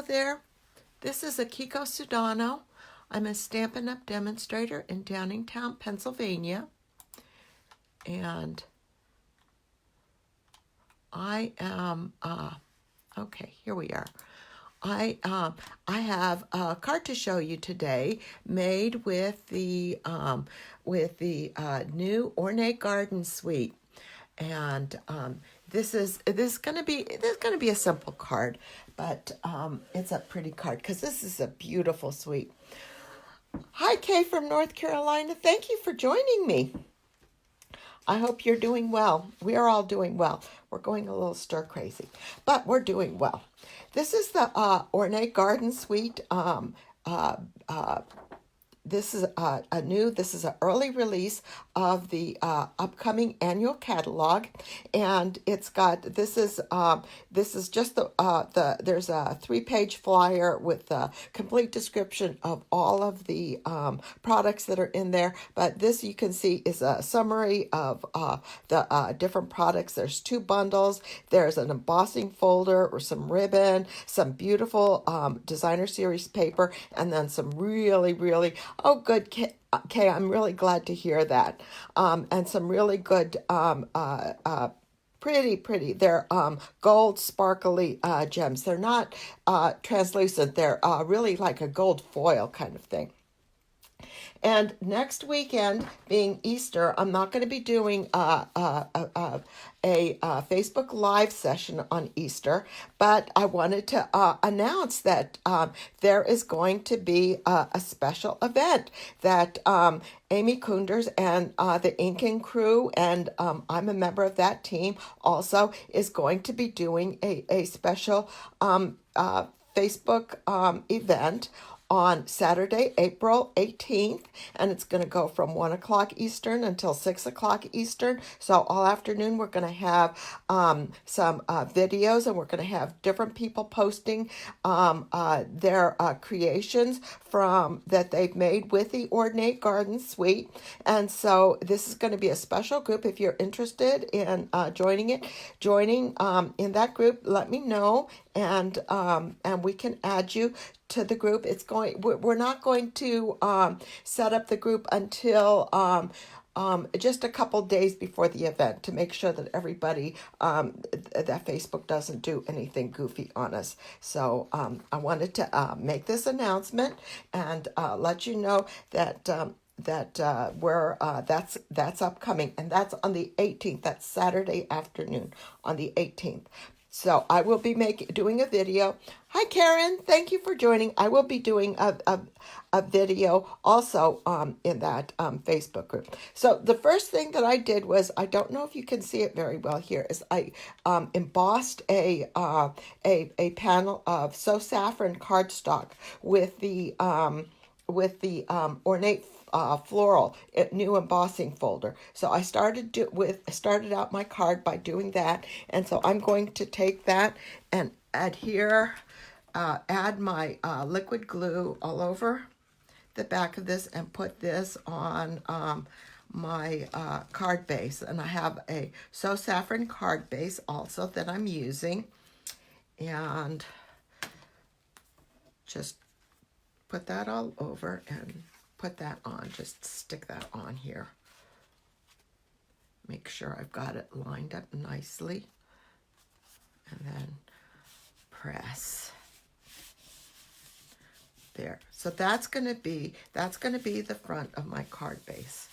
there, this is Akiko Sudano. I'm a Stampin' Up! Demonstrator in Downingtown, Pennsylvania, and I am, okay, here we are. I have a card to show you today, made with the new Ornate Garden Suite, and this is gonna be a simple card, but it's a pretty card because this is a beautiful suite. Hi, Kay from North Carolina. Thank you for joining me. I hope you're doing well. We are all doing well. We're going a little stir crazy, but we're doing well. This is the Ornate Garden Suite. This is this is an early release of the upcoming annual catalog, and it's got, this is just there's a 3-page flyer with a complete description of all of the products that are in there, but this, you can see, is a summary of the different products. There's 2 bundles. There's an embossing folder or some ribbon, some beautiful designer series paper, and then some really good, Kay, I'm really glad to hear that. And some really good, pretty. They're gold sparkly gems. They're not translucent. They're really like a gold foil kind of thing. And next weekend, being Easter, I'm not going to be doing a Facebook Live session on Easter, but I wanted to announce that there is going to be a special event that Amy Kunders and the Inking crew, and I'm a member of that team also, is going to be doing a special Facebook event on Saturday, April 18th, and it's going to go from 1 o'clock Eastern until 6 o'clock Eastern. So all afternoon we're going to have some videos, and we're going to have different people posting their creations from that they've made with the Ornate Garden Suite. And so this is going to be a special group. If you're interested in joining in that group, let me know, and we can add you to the group. We're not going to set up the group until just a couple days before the event, to make sure that everybody, that Facebook doesn't do anything goofy on us. So I wanted to make this announcement and let you know that that's upcoming, and that's on the 18th. That's Saturday afternoon on the 18th. So I will be doing a video. Hi, Karen. Thank you for joining. I will be doing a video also in that Facebook group. So the first thing that I did was, I don't know if you can see it very well here, is I embossed a panel of So Saffron cardstock with the Ornate floral new embossing folder. So I started out my card by doing that, and so I'm going to take that and add my liquid glue all over the back of this, and put this on my card base. And I have a So Saffron card base also that I'm using, and just put that all over and put that on. Just stick that on here. Make sure I've got it lined up nicely, and then press. There. So that's going to be the front of my card base.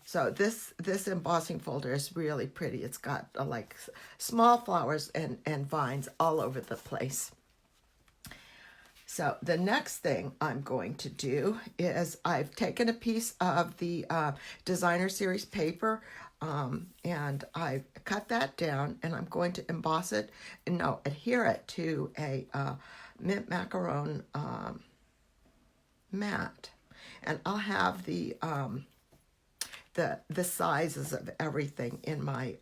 So this embossing folder is really pretty. It's got like small flowers and vines all over the place. So the next thing I'm going to do is, I've taken a piece of the designer series paper, and I've cut that down, and I'm going to emboss it, adhere it to a mint macaron mat. And I'll have the sizes of everything in my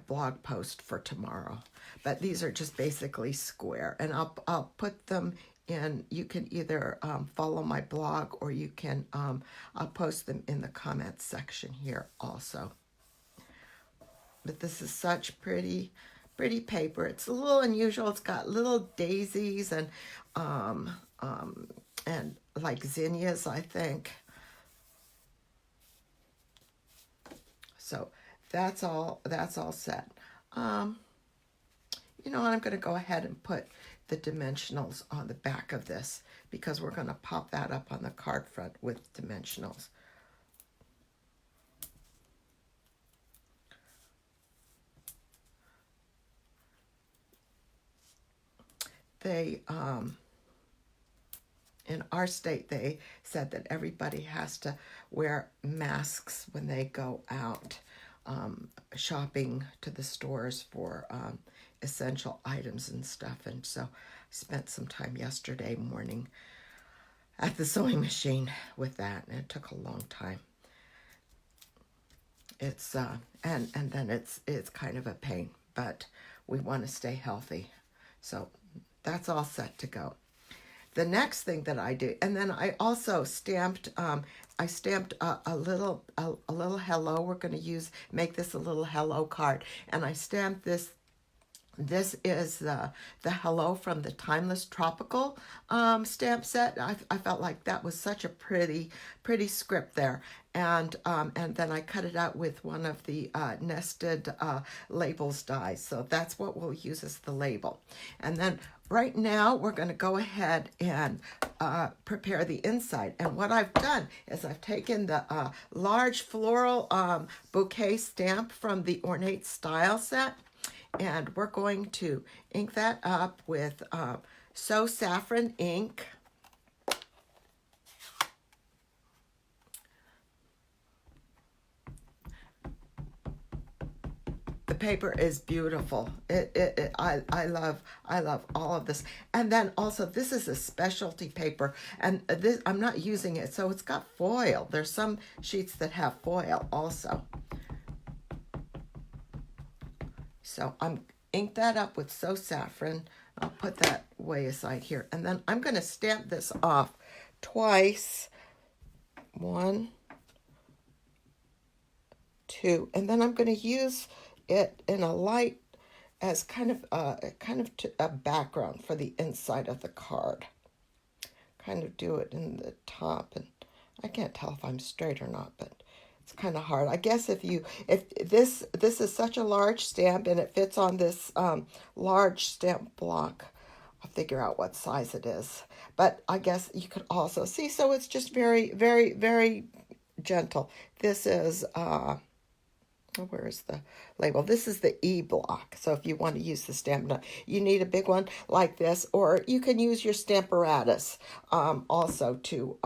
blog post for tomorrow. But these are just basically square, and I'll put them in. You can either follow my blog, or you can I'll post them in the comments section here also. But this is such pretty pretty paper. It's a little unusual. It's got little daisies and like zinnias, I think. So that's all set. You know, I'm going to go ahead and put the dimensionals on the back of this because we're going to pop that up on the card front with dimensionals. They, in our state, they said that everybody has to wear masks when they go out shopping to the stores for essential items and stuff. And so I spent some time yesterday morning at the sewing machine with that, and it took a long time. It's and then it's kind of a pain, but we want to stay healthy. So that's all set to go. The next thing that I do, and then I also stamped, I stamped a little hello. We're going to make this a little hello card, and I stamped this. This is the hello from the Timeless Tropical stamp set. I felt like that was such a pretty script there, and then I cut it out with one of the nested labels dies. So that's what we'll use as the label. And then right now we're going to go ahead and prepare the inside. And what I've done is I've taken the large floral bouquet stamp from the Ornate style set, and we're going to ink that up with So Saffron ink. The paper is beautiful. I love all of this. And then also this is a specialty paper, and this I'm not using it, so it's got foil. There's some sheets that have foil also. So I'm ink that up with So Saffron. I'll put that way aside here. And then I'm going to stamp this off twice. 1, 2. And then I'm going to use it in a light as kind of a background for the inside of the card. Kind of do it in the top. And I can't tell if I'm straight or not, but it's kind of hard. I guess if this is such a large stamp and it fits on this large stamp block, I'll figure out what size it is. But I guess you could also see, so it's just very, very, very gentle. This is, where is the label? This is the E block. So if you want to use the stamp, you need a big one like this, or you can use your Stamparatus also to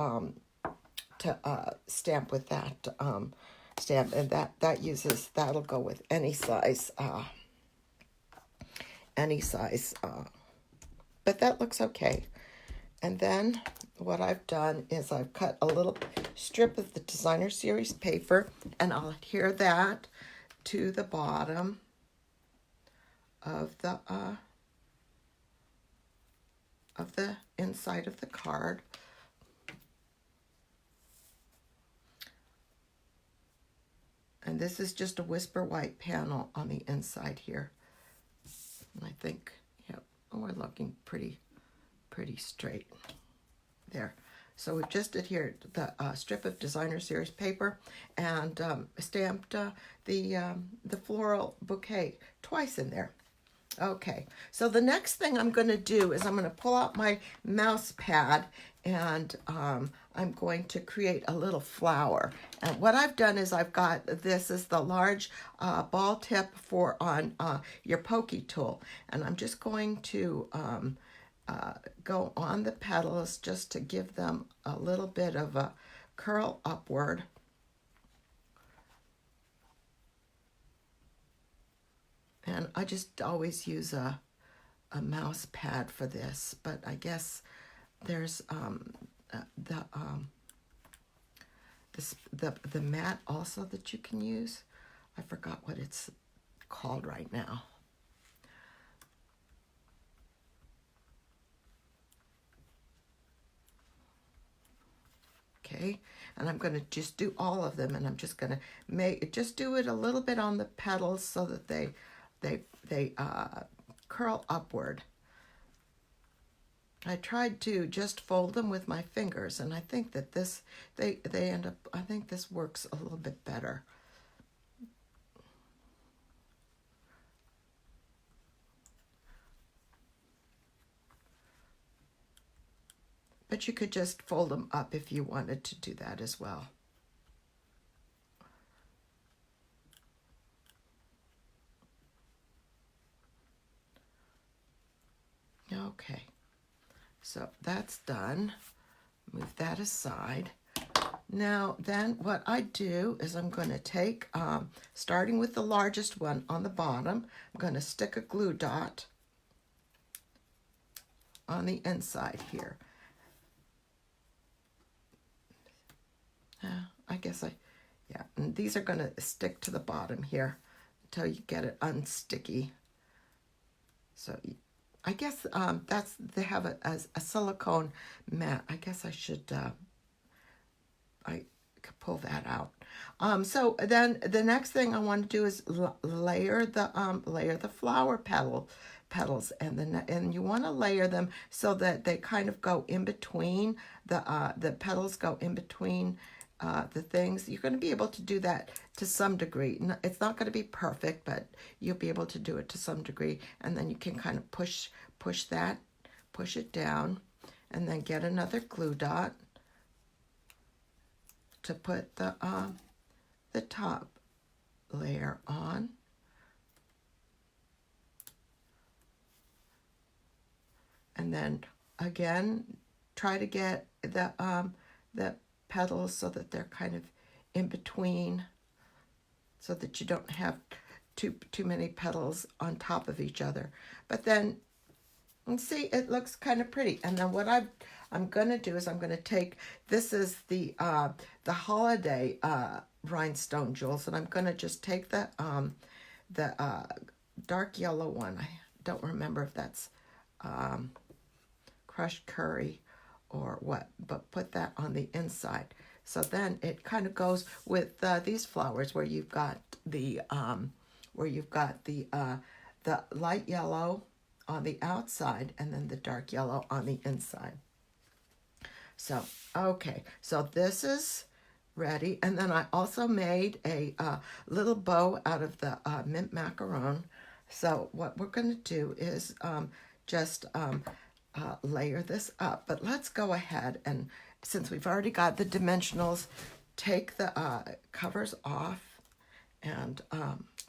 stamp with that stamp, and that'll go with any size, but that looks okay. And then what I've done is I've cut a little strip of the Designer Series paper, and I'll adhere that to the bottom of the inside of the card. And this is just a Whisper White panel on the inside here. And I think, yep, we're looking pretty straight there. So we've just adhered the strip of Designer Series paper and stamped the floral bouquet twice in there. Okay, so the next thing I'm going to do is I'm going to pull out my mouse pad, and I'm going to create a little flower. And what I've done is I've got, this is the large ball tip for on your pokey tool, and I'm just going to go on the petals just to give them a little bit of a curl upward. And I just always use a mouse pad for this, but I guess there's the mat also that you can use. I forgot what it's called right now. Okay, and I'm going to just do all of them, and I'm just going to just do it a little bit on the petals so that they they curl upward. I tried to just fold them with my fingers, and I think that this, they end up, I think this works a little bit better. But you could just fold them up if you wanted to do that as well. Okay, so that's done. Move that aside. Now then what I do is I'm going to take, starting with the largest one on the bottom, I'm going to stick a glue dot on the inside here. I guess yeah, and these are going to stick to the bottom here until you get it unsticky. So I guess they have a silicone mat. I guess I should, I could pull that out. So then the next thing I want to do is layer the flower petals, and you want to layer them so that they kind of go in between the petals go in between the things. You're going to be able to do that to some degree. It's not going to be perfect, but you'll be able to do it to some degree, and then you can kind of push it down, and then get another glue dot to put the top layer on. And then again, try to get the petals so that they're kind of in between, so that you don't have too many petals on top of each other. But then, and see, it looks kind of pretty. And then what I'm going to do is I'm going to take, this is the holiday rhinestone jewels, and I'm going to just take the dark yellow one. I don't remember if that's crushed curry or what, but put that on the inside. So then it kind of goes with these flowers where you've got the light yellow on the outside and then the dark yellow on the inside. So okay, so this is ready. And then I also made a little bow out of the mint macaron. So what we're going to do is just layer this up. But let's go ahead, and since we've already got the dimensionals, take the covers off and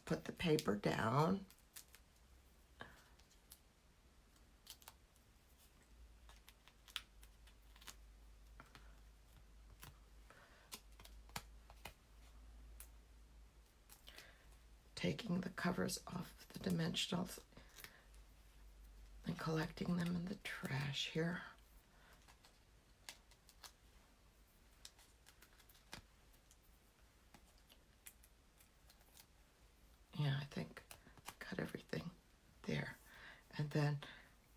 put the paper down. Taking the covers off the dimensionals and collecting them in the trash here. Yeah, I think I got everything there. And then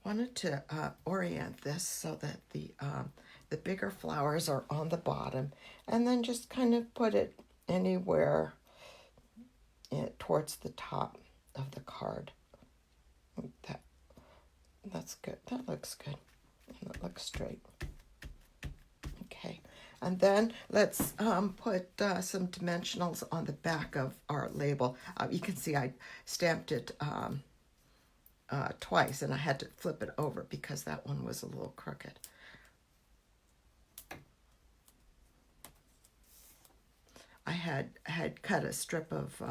wanted to orient this so that the bigger flowers are on the bottom, and then just kind of put it anywhere towards the top of the card. That's good. That looks good. And that looks straight. Okay. And then let's put some dimensionals on the back of our label. You can see I stamped it twice, and I had to flip it over because that one was a little crooked. I had cut a strip of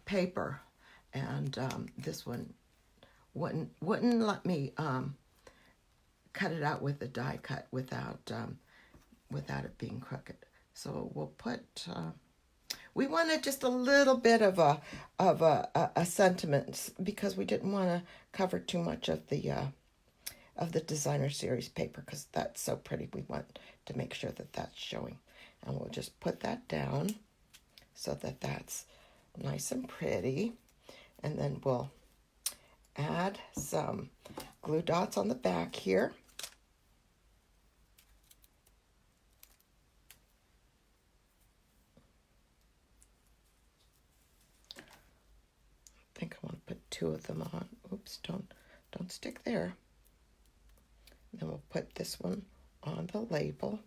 paper, and this one wouldn't let me cut it out with a die cut without it being crooked. So we'll put. We wanted just a little bit of a sentiment because we didn't want to cover too much of the designer series paper because that's so pretty. We want to make sure that that's showing, and we'll just put that down so that that's nice and pretty, and then we'll add some glue dots on the back here. I think I want to put two of them on. Oops, don't stick there. Then we'll put this one on the label.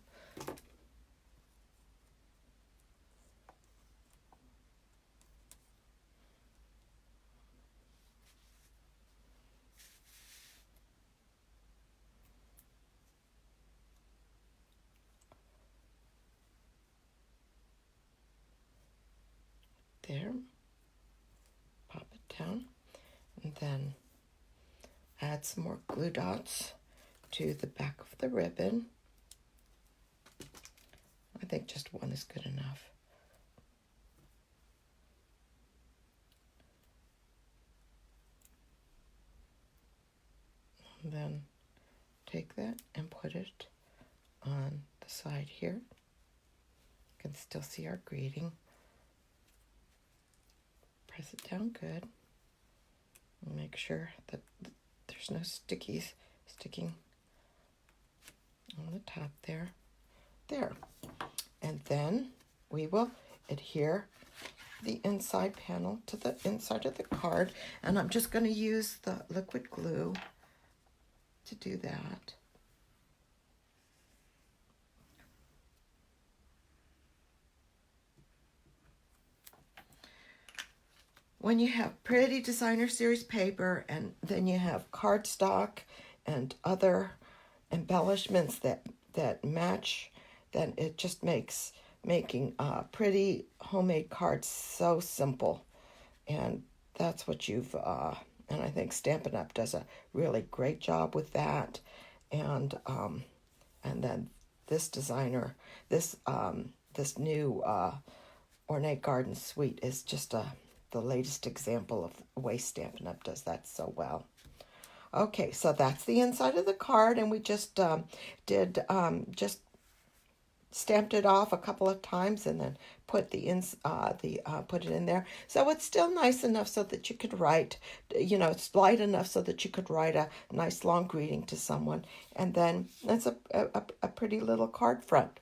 There, pop it down, and then add some more glue dots to the back of the ribbon. I think just one is good enough. And then take that and put it on the side here. You can still see our greeting. Press it down good. And make sure that there's no stickies sticking on the top there. There. And then we will adhere the inside panel to the inside of the card. And I'm just going to use the liquid glue to do that. When you have pretty designer series paper and then you have cardstock and other embellishments that match, then it just makes making pretty homemade cards so simple. And that's what you've, and I think Stampin' Up! Does a really great job with that. And then this designer, this new Ornate Garden Suite is just the latest example of the way Stampin' Up! Does that so well. Okay, so that's the inside of the card, and we just just stamped it off a couple of times, and then put put it in there. So it's still nice enough so that you could write, it's light enough so that you could write a nice long greeting to someone, and then it's a pretty little card front.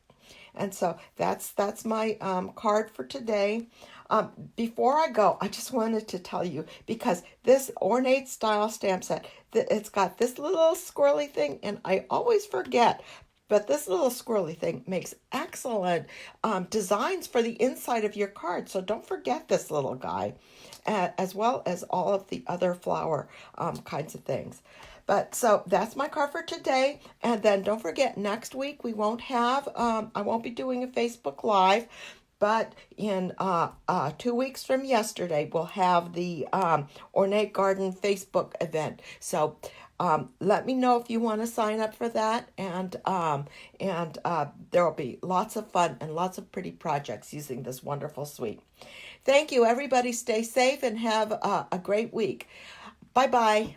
And so that's my card for today. Before I go, I just wanted to tell you, because this Ornate style stamp set, it's got this little squirrely thing, and I always forget, but this little squirrely thing makes excellent designs for the inside of your card. So don't forget this little guy, as well as all of the other flower kinds of things. But so that's my card for today. And then don't forget, next week we won't have, I won't be doing a Facebook Live, but in 2 weeks from yesterday, we'll have the Ornate Garden Facebook event. So let me know if you want to sign up for that. And there will be lots of fun and lots of pretty projects using this wonderful suite. Thank you, everybody. Stay safe and have a great week. Bye-bye.